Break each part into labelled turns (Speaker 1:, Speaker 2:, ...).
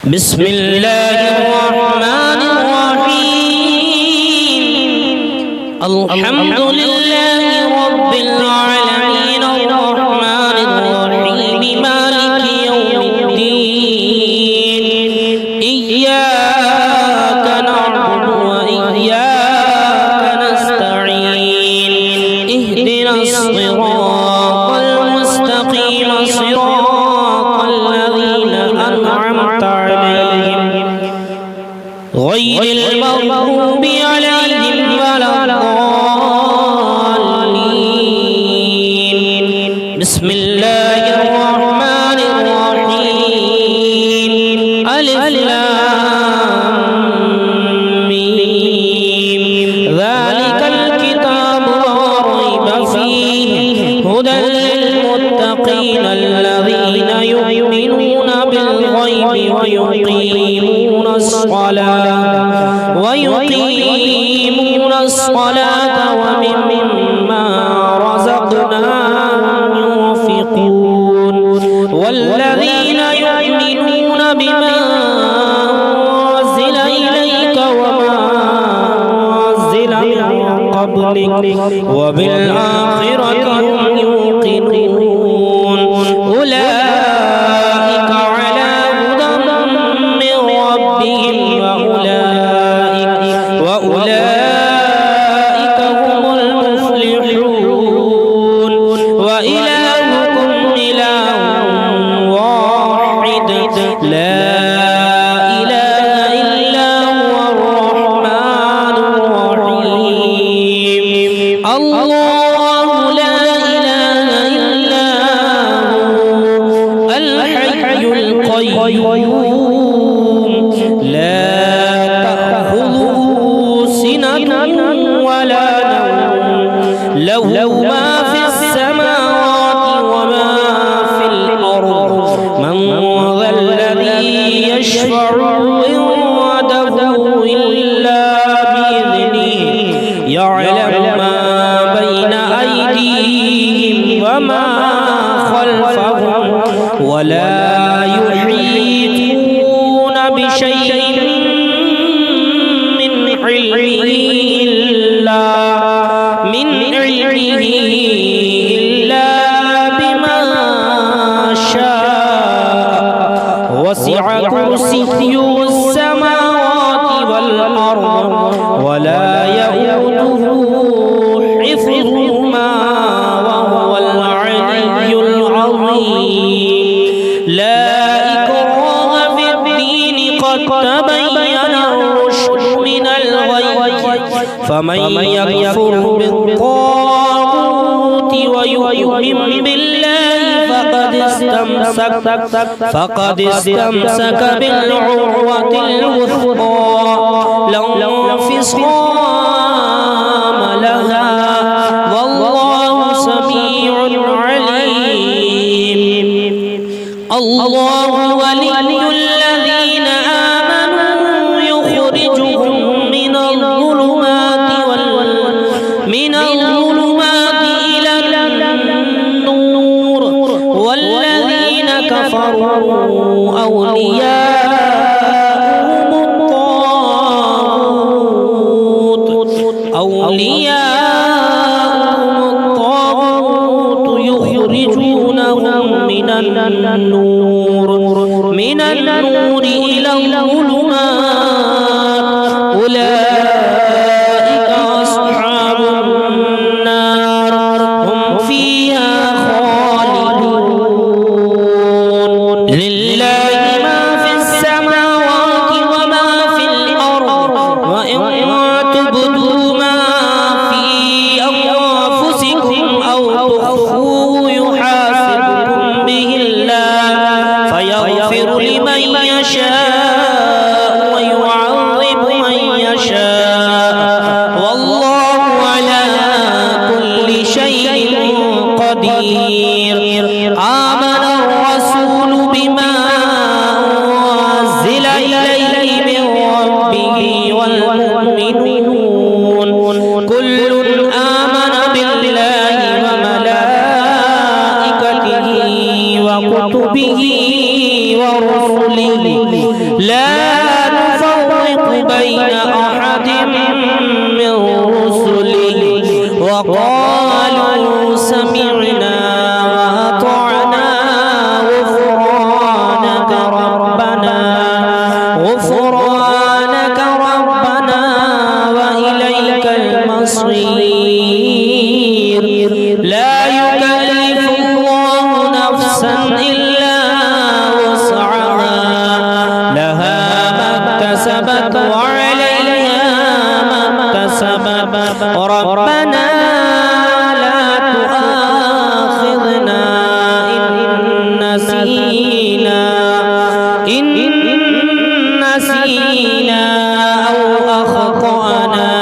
Speaker 1: بسم الله الرحمن الرحيم الحمد لله رب العالمين الرحمن الرحيم مالك يوم الدين إياك نعبد وإياك نستعين اهدنا الصراط المستقيم صراط الذين أنعمت عليهم غير المغضوب عليهم ولا الضالين بسم الله الرحمن الرحيم ألف لام ميم ذلك الكتاب لا ريب فيه هدى للمتقين الذين يؤمنون بالغيب ويقيمون الصلاة ومما رزقناهم ينفقون والذين يؤمنون بما أنزل إليك وما أنزل من قبلك وبالآخرة هم يوقنون أولئك على هدى من ربهم وأولئك هم المفلحون وإلهكم إله واحد لا إله إلا هو الرحمن الرحيم الله لا إله إلا هو الحي القيوم لا تأخذه سنة ولا نوم له ما في السماوات وما في الأرض من ذا الذي يشفع عنده إلا بإذنه يعلم ما بين أيديهم وما خلفهم ولا يحيطون بشيء من علمه إلا بما شاء وسع كرسيه السماوات والأرض ولا يؤوده حفظهما وهو العلي العظيم لا إكراه في الدين قد تبين الرشد من الغي فمن يكفر بالطاغوت ويؤمن بالله فقد استمسك بالعروة الوثقى لا انفصام لها والله سميع عليم الله ولي الذين آمنوا يخرجهم من الظلمات إلى النور والذين كفروا أولياءهم الطاغوت يخرجونهم من النور إلى الظلمات أولئك أصحاب النار هم فيها خالدون لله ما في السماوات وما في الأرض وإن تبدوا ما في أنفسكم أو تخفوه يحاسبكم به الله فيغفر لمن يشاء ويعذب من يشاء والله على كل شيء قدير آمن الرسول بما أنزل إليه من ربه والمؤمنون كل آمن بالله وملائكته وكتبه ورسله لا نفرق بين أحد من رسله وقالوا سمعنا وأطعنا غفرانك ربنا وإليك المصير لا يكلف الله نفسا إلا وسعها لها ما اكتسبت وعليها ما اكتسبت ربنا لا تؤاخذنا إن نسينا أو أخطأنا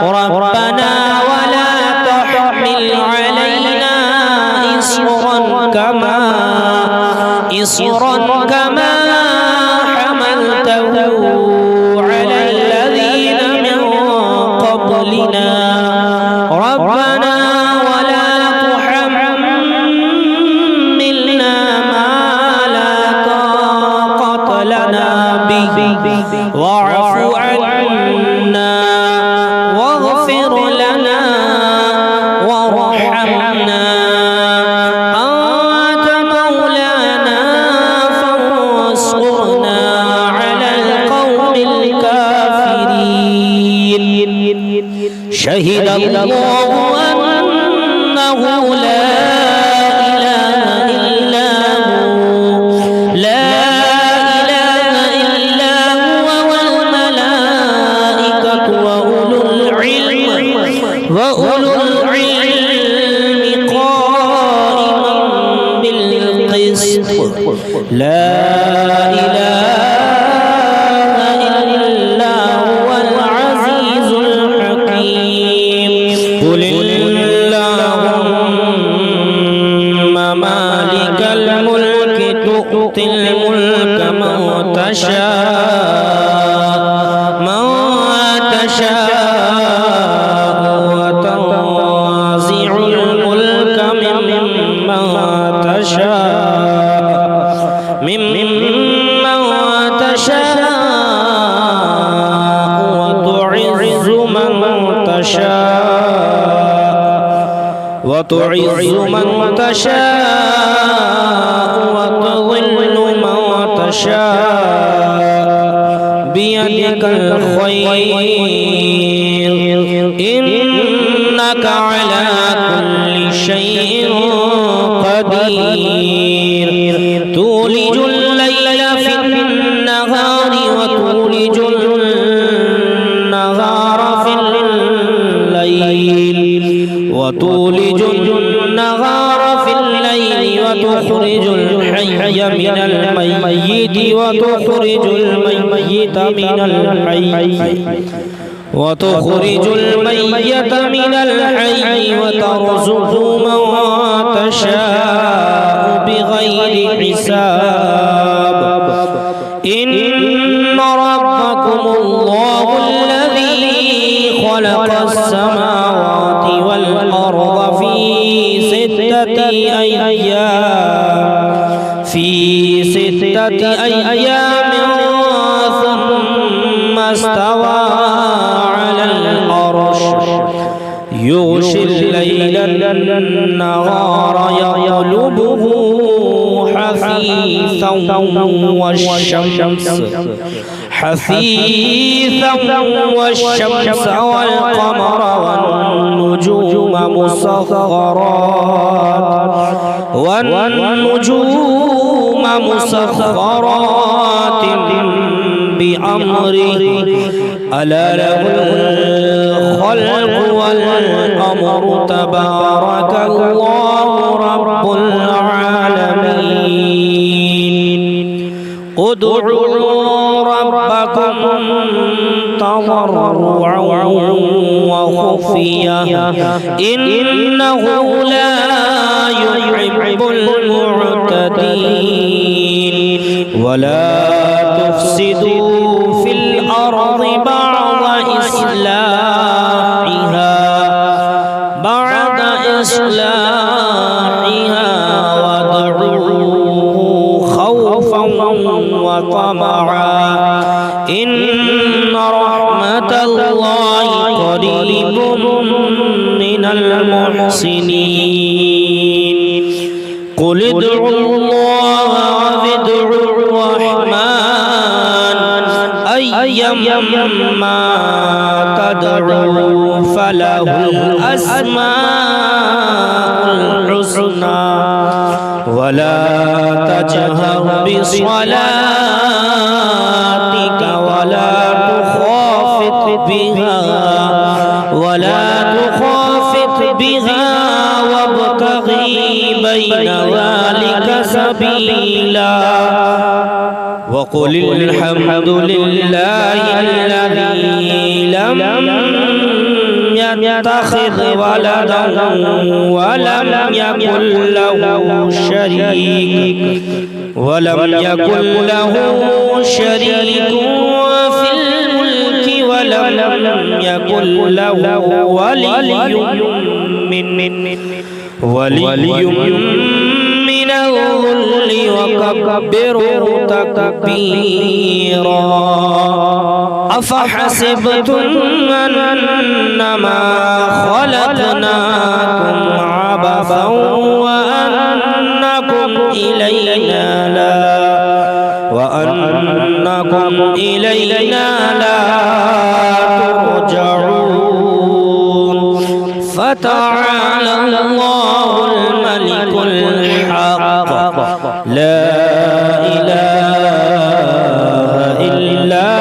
Speaker 1: ربنا ولا تحمل علينا إصرا كما حملته على الذين من قبلنا ربنا ولا تحملنا ما لا طاقة لنا به واعف عنا واغفر لنا وارحمنا أنت مولانا فانصرنا على القوم الكافرين شهد الله أنه لا إله إلا هو والملائكة وأولو العلم قائما بالقسط لا إله إلا هو العزيز الحكيم قل اللهم مالك الملك تؤتي الملك من تشاء وتنزع الملك ممن تشاء وتعز من تشاء وتضل من تشاء بيدك الخير إنك على كل شيء قدير تولج الليل في النهار وتولج النهار في الليل وتخرج الحي من الميت وتخرج الميت من الحي وترزق من تشاء بغير حساب إن ربكم الله الذي خلق السماوات والأرض في ستة أيام ثم استوى على العرش يغشي الليل النهار يطلبه حثيثا والشمس والقمر والنجوم مسخرات بأمره ألا له الخلق والأمر تبارك الله رب العالمين ادعوا ربكم تضرعا وخفيا إنه لا يحب المعتدين ولا تفسدوا في الأرض بعد إصلاحها وادعوه خوفا وطمعا إن رحمة الله قريب من المحسنين قل ادعوا الله وادعوا الرحمن أيما تدعوا فله الأسماء الحسنى ولا تجهر بصلاتك ولا تخافت بها وابتغي بين ذلك سبيلا وقل الحمد لله الذي لم يتخذ ولدا ولم يكن له شريك في الملك ولم يكن له ولي من الذل وكبره تكبيرا أفحسبتم أنما خلقناكم عبثا وأنكم إلينا لا ترجعون فتعالى الله الملك الحق لا إله إلا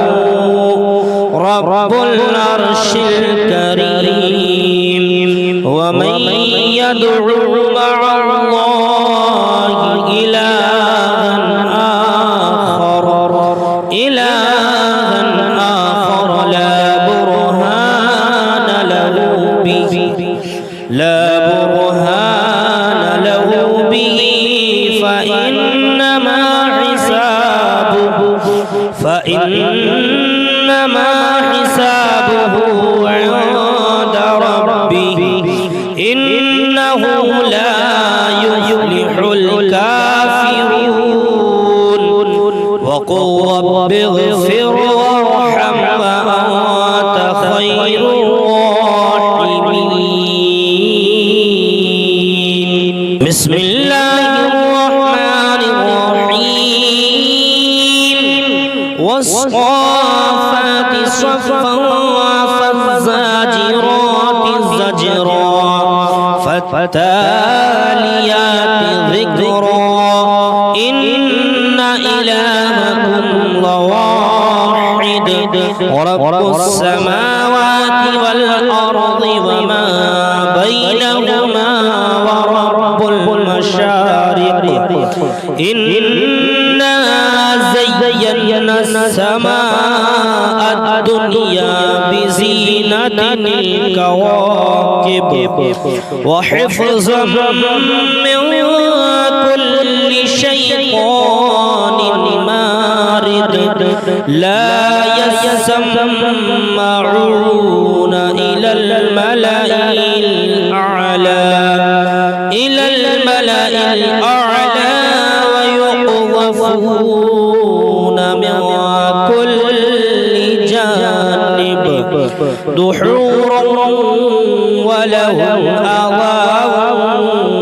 Speaker 1: هو رب العرش الكريم ومن يدعو مع الله إلها آخر لا برهان له به فإنما حسابه عند ربه إنه لا يفلح الكافرون وقل رب اغفر وارحم وأنت خير الراحمين بسم الله الرحمن الرحيم والصافات صفا فالزاجرات زجرا فالتاليات ذكرا إن إلهكم لواحد رب السماوات والأرض وما بينهما ورب المشارق إنا زينا السماء الدنيا بزينة الكواكب وحفظا من كل شيطان مارد لا يسمعون إلى الملأ الأعلى ويقذفون من كل جانب دحورا ولهم عذاب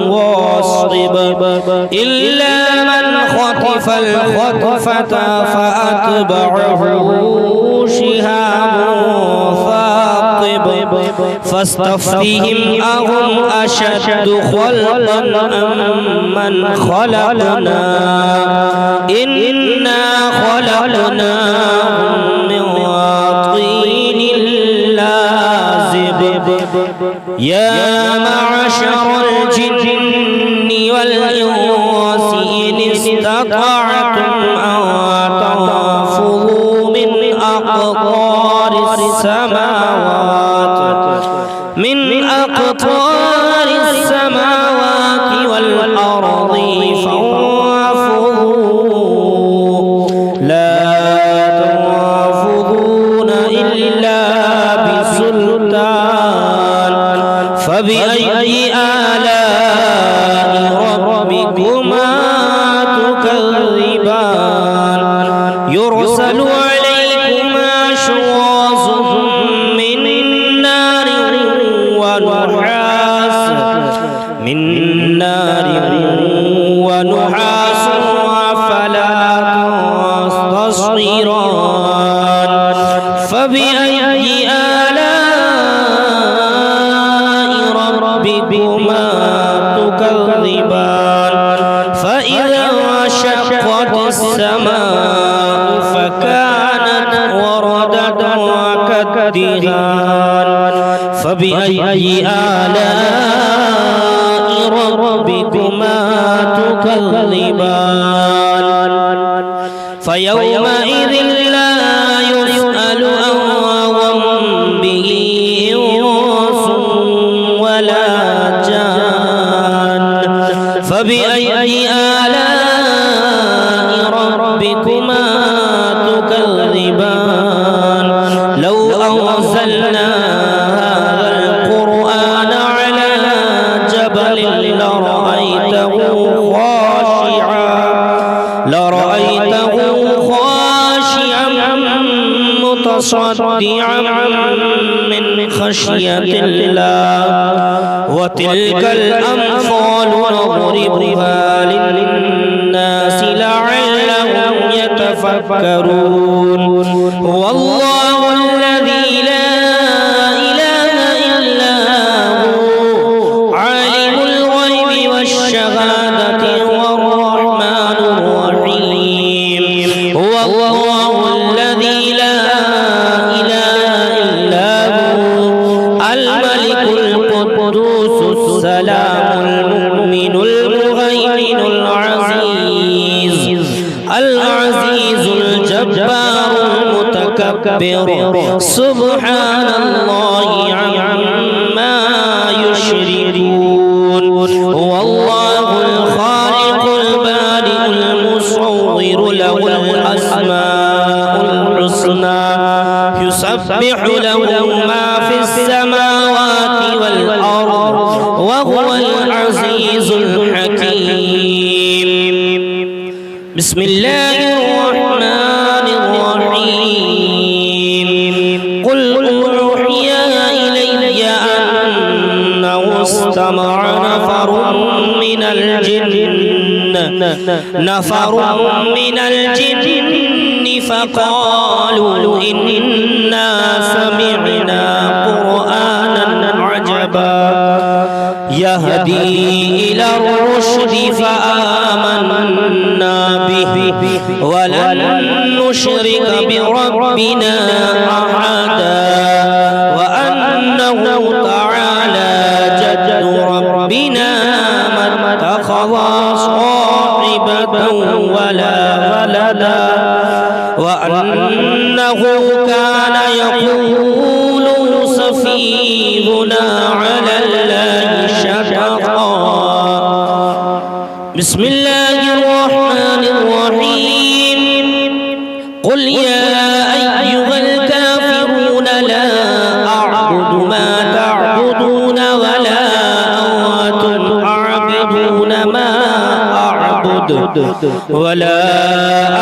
Speaker 1: واصب إلا من خطف الخطفة فأتبعه شهاب ثاقب فاستفتهم أهم أشد خلقا أم من خلقنا إنا خلقناهم من طين لازب يا معشر الجن والإنس إن استطعتم أن تنفذوا من أقطار السماوات والأرض فانفذوا لا تنفذون إلا بسلطان فبأي آلاء ربكما تكذبان يرسل عليكما شواظ من نار ونحاس فلا تصطيران فبأي آلاء ربكما تكذبان فإذا انشقت السماء فكانت وردة كالدهان فبأي آلاء ربكما تكذبان فيومئذ لا يسأل عن ذنبه إنس ولا جان فبأي آلاء ربكما تكذبان لو أنزلنا هذا القرآن على جبل لرأيته خاشعا متصدعا من خشية الله وتلك الأمثال نضربها للناس لعلهم يتفكرون هو الله الذي لا إله إلا هو عالم الغيب والشهادة هو الرحمن الرحيم هو الله الذي لا إله إلا هو الملك القدوس السلام المؤمن المهيمن العزيز الجبار المتكبر سبحان الله عما يشركون هو الله الخالق البارئ المصور له الأسماء الحسنى يسبح له ما في السماوات والأرض وهو العزيز الحكيم بسم الله الرحمن الرحيم قل أوحي إلي أنه استمع نفر من الجن فقالوا إنا سمعنا قرآنا عجبا يهدي إلى الرشد فآمنا به ولن نشرك بربنا أحدا وأنه تعالى جد ربنا ما اتخذ صاحبة ولا ولدا وأنه كان يقول سفيهنا على الله شططا بسم الله الرحمن الرحيم قل يا أيها الكافرون لا أعبد ما تعبدون ولا أنتم عابدون ما أعبد ولا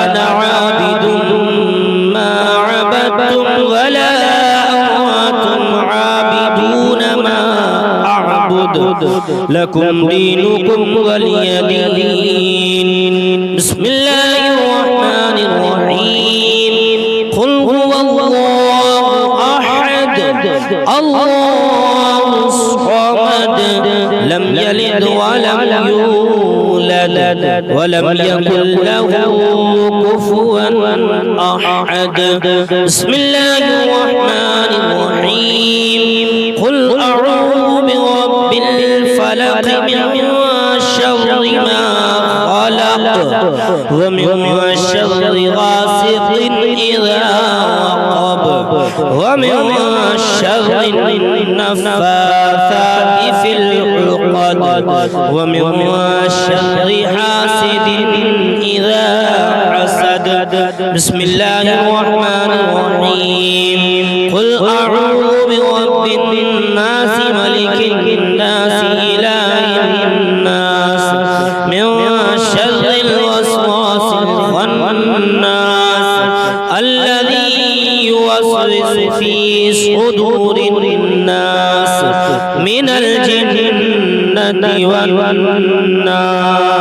Speaker 1: أنا عابد ما عبدتم ولا أنتم عابدون ما أعبد لكم دينكم ولي دين بسم الله الرحمن الرحيم قل هو الله أحد الله الصمد لم يلد ولم يولد ولم يكن له كفوا أحد بسم الله الرحمن الرحيم قل أعوذ برب الفلق من شر ما خلق ومن شر غاسق إذا وقب ومن شر النفاثات في العقد ومن شر حاسد إذا حسد بسم الله الرحمن الرحيم قل أعوذ برب الناس ملك الناس إله الناس من شر الوسواس الخناس الذي يوسوس في صدور الناس من الجنة والناس